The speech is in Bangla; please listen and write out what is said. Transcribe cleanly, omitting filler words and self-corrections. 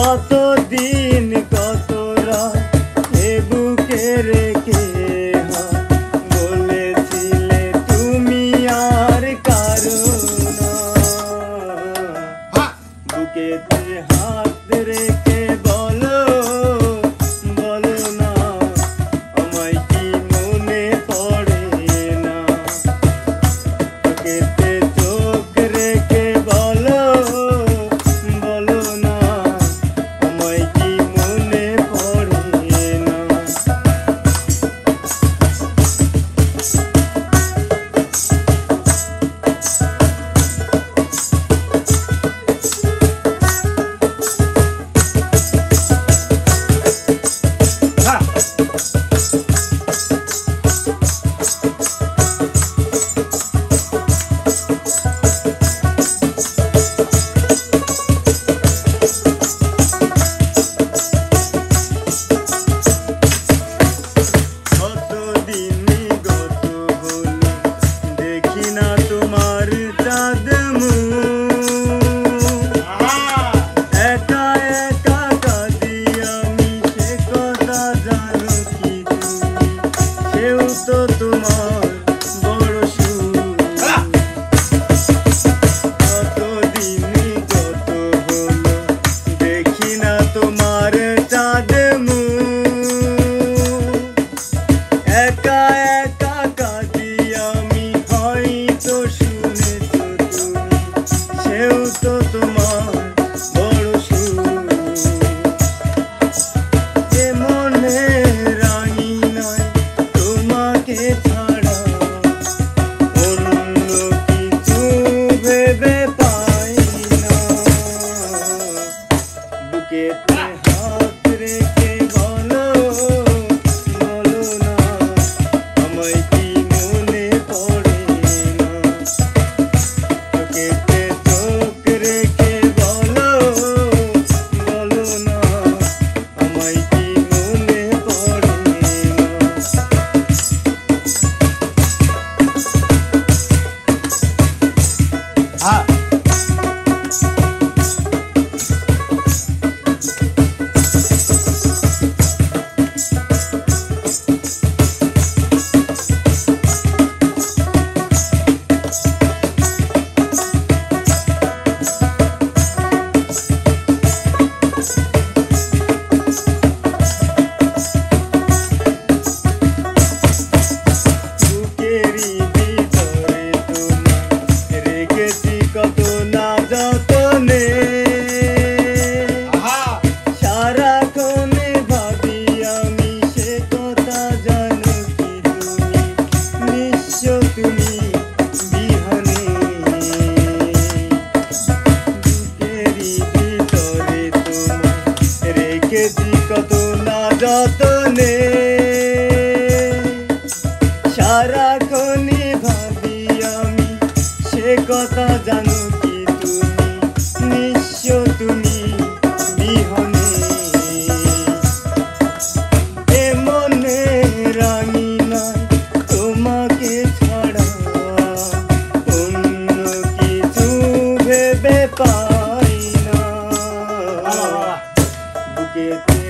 কতদিন কত রাত এ বুকে রেখে বলেছিলে তুমি আর কারো না। বুকেতে হাত রেখে বলো বলো না আমায় কি মনে পড়ে না। বুকেতে চোখ রেখে বলো বলো না আমায় কি মনে পড়ে না। কত না যতনে সারাক্ষণই ভাবি আমি সে কথা জানো কি তুমি নিঃস্ব তুমি বিহনে এ মনে রানী নয় তোমাকে ছাড়া অন্য কিছু ভেবে পাই না বুকেতে